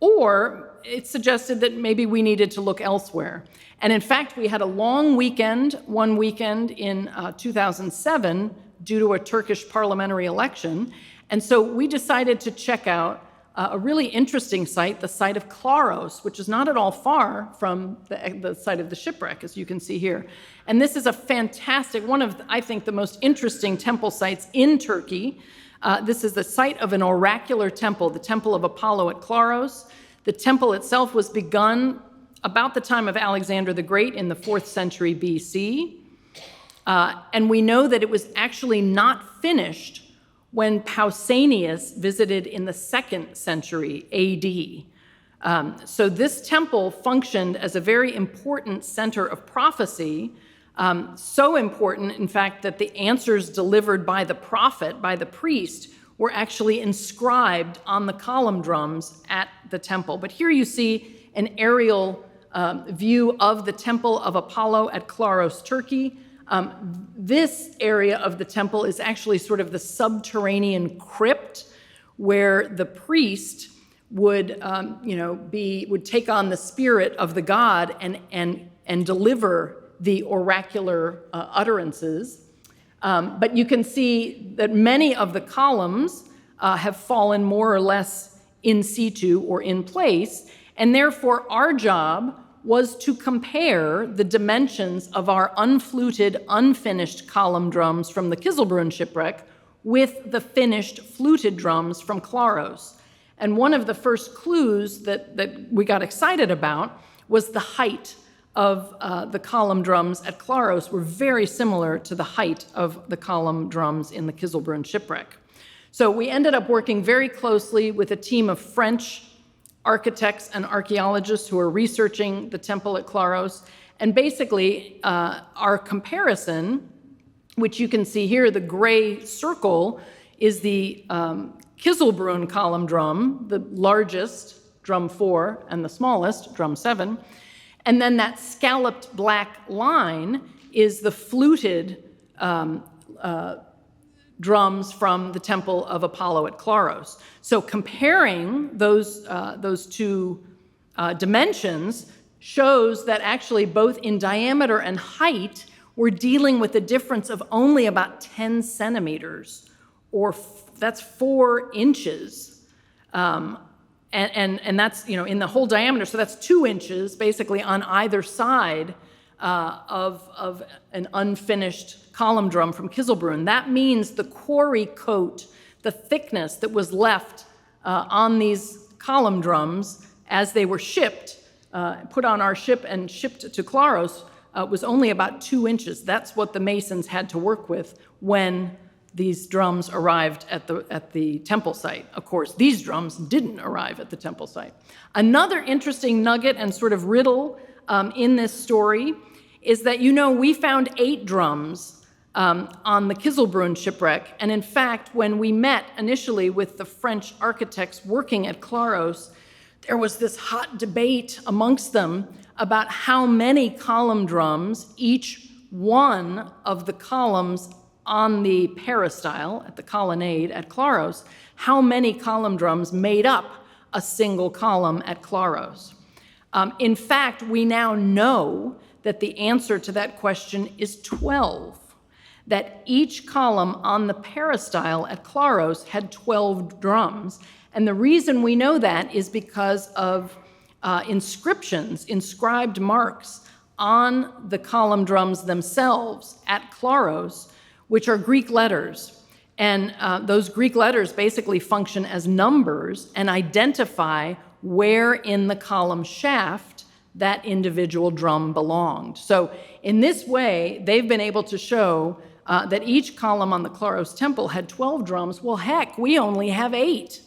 or it suggested that maybe we needed to look elsewhere. And in fact, we had a long weekend, one weekend in 2007, due to a Turkish parliamentary election. And so we decided to check out a really interesting site, the site of Claros, which is not at all far from the site of the shipwreck, as you can see here. And this is a fantastic, one of, I think, the most interesting temple sites in Turkey. This is the site of an oracular temple, the Temple of Apollo at Claros. The temple itself was begun about the time of Alexander the Great in the 4th century BC. And we know that it was actually not finished when Pausanias visited in the 2nd century AD. So this temple functioned as a very important center of prophecy, so important, in fact, that the answers delivered by the prophet, by the priest, were actually inscribed on the column drums at the temple. But here you see an aerial view of the Temple of Apollo at Claros, Turkey. This area of the temple is actually sort of the subterranean crypt where the priest would, would take on the spirit of the god and deliver the oracular utterances. But you can see that many of the columns have fallen more or less in situ or in place, and therefore our job was to compare the dimensions of our unfluted, unfinished column drums from the Kızılburun shipwreck with the finished fluted drums from Claros. And one of the first clues that we got excited about was the height of the column drums at Claros were very similar to the height of the column drums in the Kızılburun shipwreck. So we ended up working very closely with a team of French architects and archaeologists who are researching the temple at Claros. And basically, our comparison, which you can see here, the gray circle is the Kızılburun column drum, the largest, drum 4, and the smallest, drum 7. And then that scalloped black line is the fluted drums from the Temple of Apollo at Claros. So comparing those two dimensions shows that actually both in diameter and height, we're dealing with a difference of only about 10 centimeters, or that's 4 inches. And that's, in the whole diameter, so that's 2 inches basically on either side of an unfinished column drum from Kızılburun. That means the quarry coat, the thickness that was left on these column drums as they were shipped, put on our ship and shipped to Claros, was only about 2 inches. That's what the masons had to work with when these drums arrived at the temple site. Of course, these drums didn't arrive at the temple site. Another interesting nugget and sort of riddle in this story is that, we found 8 drums on the Kızılburun shipwreck. And in fact, when we met initially with the French architects working at Claros, there was this hot debate amongst them about how many column drums, each one of the columns on the peristyle at the colonnade at Claros, how many column drums made up a single column at Claros. In fact, we now know that the answer to that question is 12, that each column on the peristyle at Claros had 12 drums. And the reason we know that is because of inscriptions, inscribed marks on the column drums themselves at Claros, which are Greek letters. And those Greek letters basically function as numbers and identify where in the column shaft that individual drum belonged. So in this way, they've been able to show that each column on the Claros temple had 12 drums. Well, heck, we only have 8.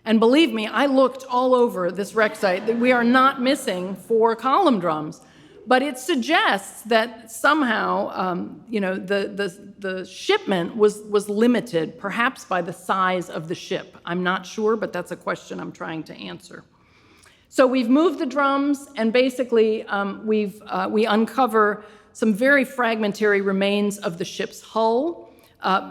And believe me, I looked all over this wreck site that we are not missing 4 column drums. But it suggests that somehow, the shipment was limited, perhaps by the size of the ship. I'm not sure, but that's a question I'm trying to answer. So we've moved the drums, and basically we uncover some very fragmentary remains of the ship's hull.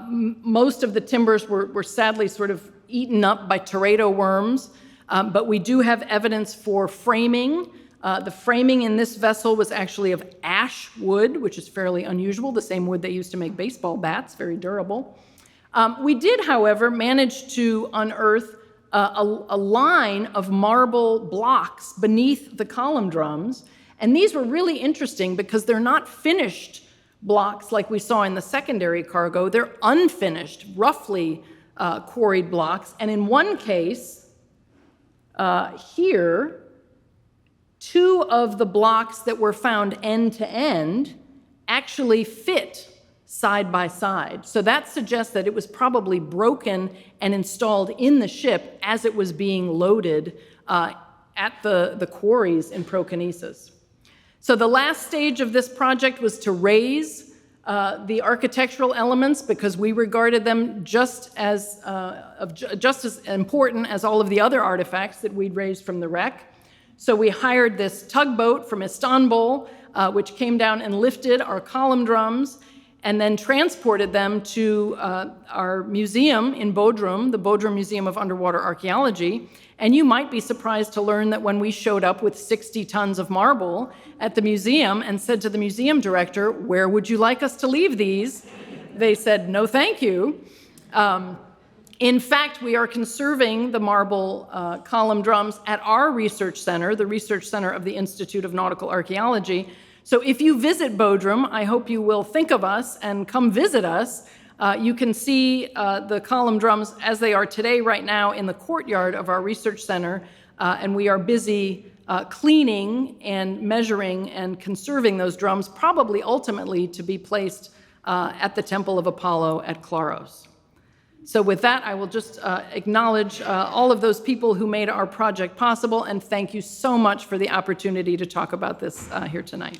Most of the timbers were sadly sort of eaten up by teredo worms, but we do have evidence for framing. The framing in this vessel was actually of ash wood, which is fairly unusual, the same wood they used to make baseball bats, very durable. We did, however, manage to unearth a line of marble blocks beneath the column drums, and these were really interesting because they're not finished blocks like we saw in the secondary cargo. They're unfinished, roughly quarried blocks, and in one case, here, 2 of the blocks that were found end to end actually fit side by side. So that suggests that it was probably broken and installed in the ship as it was being loaded at the quarries in Proconnesus. So the last stage of this project was to raise the architectural elements because we regarded them just as important as all of the other artifacts that we'd raised from the wreck. So we hired this tugboat from Istanbul, which came down and lifted our column drums and then transported them to our museum in Bodrum, the Bodrum Museum of Underwater Archaeology. And you might be surprised to learn that when we showed up with 60 tons of marble at the museum and said to the museum director, "Where would you like us to leave these?" they said, "No, thank you." In fact, we are conserving the marble column drums at our research center, the research center of the Institute of Nautical Archaeology. So if you visit Bodrum, I hope you will think of us and come visit us. You can see the column drums as they are today right now in the courtyard of our research center, and we are busy cleaning and measuring and conserving those drums, probably ultimately to be placed at the Temple of Apollo at Claros. So with that, I will just acknowledge all of those people who made our project possible, and thank you so much for the opportunity to talk about this here tonight.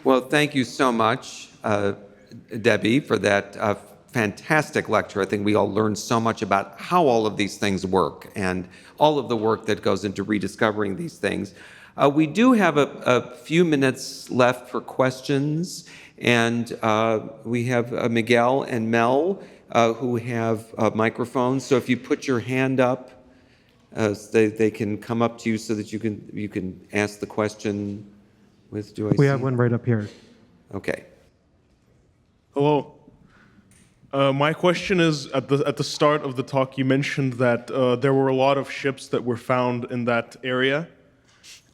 Well, thank you so much, Debbie, for that fantastic lecture. I think we all learned so much about how all of these things work and all of the work that goes into rediscovering these things. We do have a few minutes left for questions, and we have Miguel and Mel who have microphones. So if you put your hand up, they can come up to you so that you can ask the question. We have one right up here. Okay. Hello. My question is, at the start of the talk, you mentioned that there were a lot of ships that were found in that area,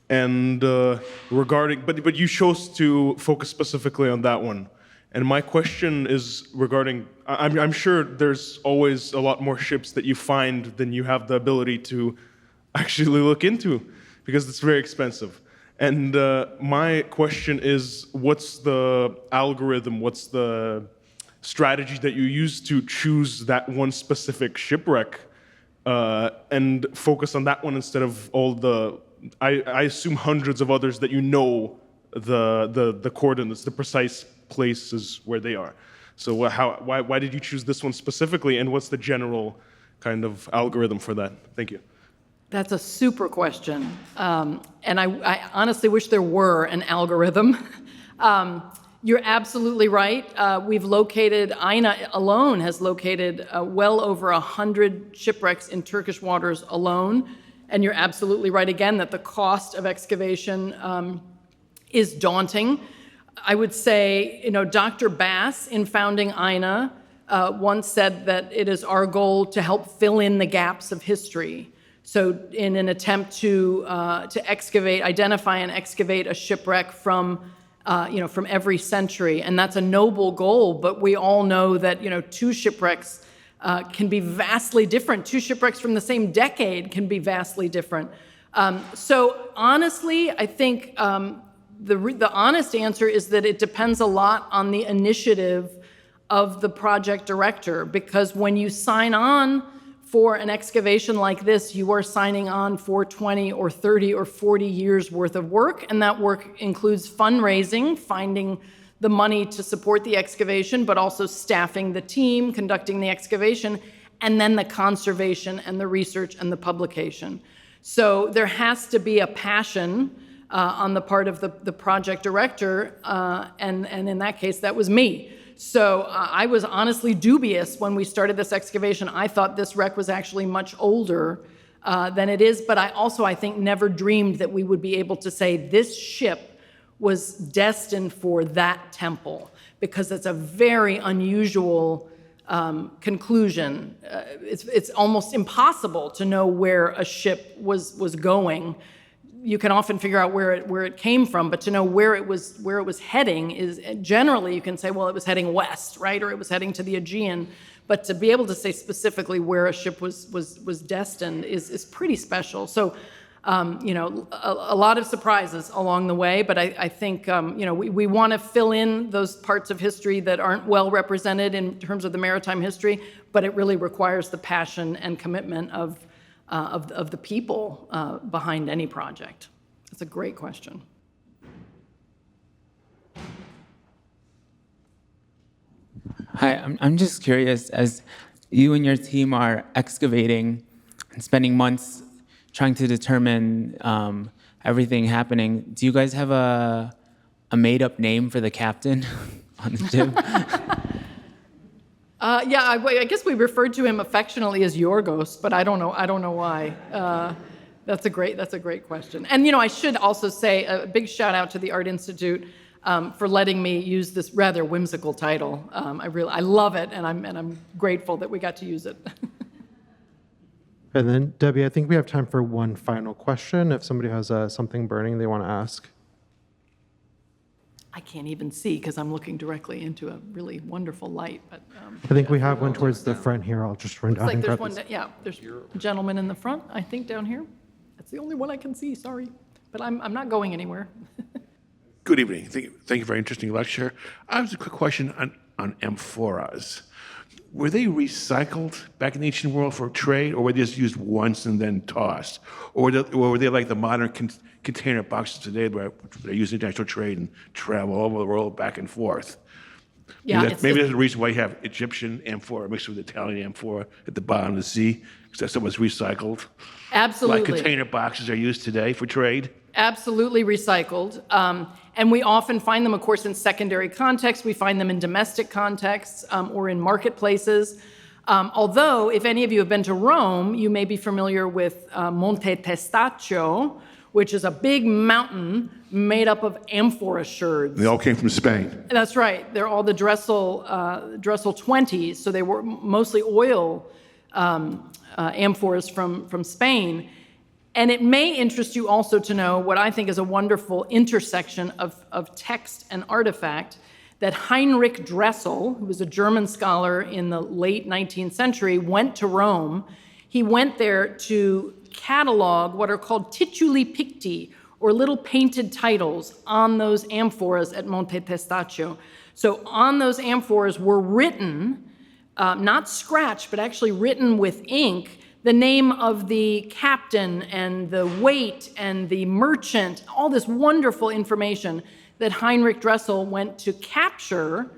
and but you chose to focus specifically on that one. And my question is regarding, I'm sure there's always a lot more ships that you find than you have the ability to actually look into. because it's very expensive. And my question is, what's the algorithm, what's the strategy that you use to choose that one specific shipwreck and focus on that one instead of all the, I assume, hundreds of others that you know the coordinates, the precise places where they are. So why did you choose this one specifically, and what's the general kind of algorithm for that? Thank you. That's a super question. And I honestly wish there were an algorithm. You're absolutely right. We've located, INA alone has located well over 100 shipwrecks in Turkish waters alone. And you're absolutely right again that the cost of excavation is daunting. I would say, Dr. Bass, in founding INA, once said that it is our goal to help fill in the gaps of history. So in an attempt to excavate, identify and excavate a shipwreck from every century. And that's a noble goal, but we all know that, two shipwrecks can be vastly different. Two shipwrecks from the same decade can be vastly different. So honestly, I think the honest answer is that it depends a lot on the initiative of the project director, because when you sign on for an excavation like this, you are signing on for 20 or 30 or 40 years worth of work, and that work includes fundraising, finding the money to support the excavation, but also staffing the team, conducting the excavation, and then the conservation and the research and the publication. So there has to be a passion on the part of the project director, and in that case, that was me. So I was honestly dubious when we started this excavation. I thought this wreck was actually much older than it is, but I think, never dreamed that we would be able to say this ship was destined for that temple, because it's a very unusual conclusion. It's almost impossible to know where a ship was going. You can often figure out where it came from, but to know where it was heading is generally, you can say, well, it was heading west, right, or it was heading to the Aegean. But to be able to say specifically where a ship was destined is pretty special. So, a lot of surprises along the way. But I think we want to fill in those parts of history that aren't well represented in terms of the maritime history. But it really requires the passion and commitment of the people behind any project? That's a great question. Hi, I'm just curious, as you and your team are excavating and spending months trying to determine everything happening, do you guys have a made-up name for the captain on the ship? I guess we referred to him affectionately as Yorgos, but I don't know why. That's a great question. And I should also say a big shout out to the Art Institute for letting me use this rather whimsical title. I love it, and I'm grateful that we got to use it. And then, Debbie, I think we have time for one final question. If somebody has something burning they want to ask. I can't even see because I'm looking directly into a really wonderful light. But I think we have one towards the front here. I'll just run down and grab this. There's a gentleman in the front, I think, down here. That's the only one I can see, sorry. But I'm not going anywhere. Good evening. Thank you for a very interesting lecture. I have a quick question on amphoras. Were they recycled back in the ancient world for trade, or were they just used once and then tossed? Or were they like the modern container boxes today where they use international trade and travel all over the world back and forth? Yeah, maybe there's a reason why you have Egyptian amphora mixed with Italian amphora at the bottom of the sea, because that was recycled. Absolutely. Like container boxes are used today for trade. Absolutely recycled. And we often find them, of course, in secondary contexts. We find them in domestic contexts or in marketplaces. Although, if any of you have been to Rome, you may be familiar with Monte Testaccio, which is a big mountain made up of amphora sherds. They all came from Spain. That's right. They're all the Dressel 20s, so they were mostly oil amphoras from Spain. And it may interest you also to know what I think is a wonderful intersection of text and artifact, that Heinrich Dressel, who was a German scholar in the late 19th century, went to Rome. He went there to catalog what are called tituli picti, or little painted titles, on those amphoras at Monte Testaccio. So on those amphoras were written, not scratched, but actually written with ink, the name of the captain and the weight and the merchant, all this wonderful information that Heinrich Dressel went to capture.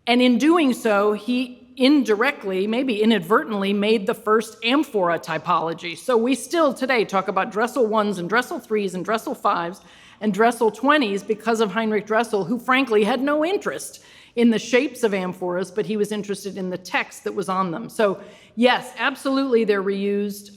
And in doing so, he indirectly, maybe inadvertently, made the first amphora typology. So we still today talk about Dressel 1s and Dressel 3s and Dressel 5s and Dressel 20s because of Heinrich Dressel, who frankly had no interest in the shapes of amphoras, but he was interested in the text that was on them. So yes, absolutely they're reused.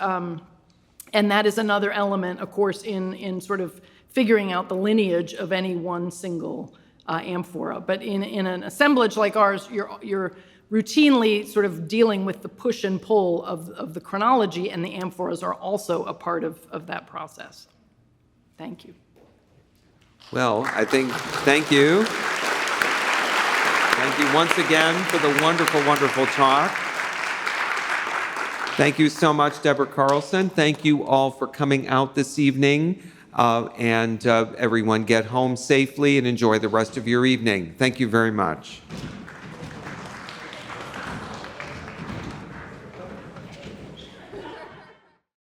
And that is another element, of course, in sort of figuring out the lineage of any one single amphora. But in an assemblage like ours, you're routinely sort of dealing with the push and pull of the chronology, and the amphoras are also a part of that process. Thank you. Well, thank you. Thank you once again for the wonderful, wonderful talk. Thank you so much, Deborah Carlson. Thank you all for coming out this evening. And everyone get home safely and enjoy the rest of your evening. Thank you very much.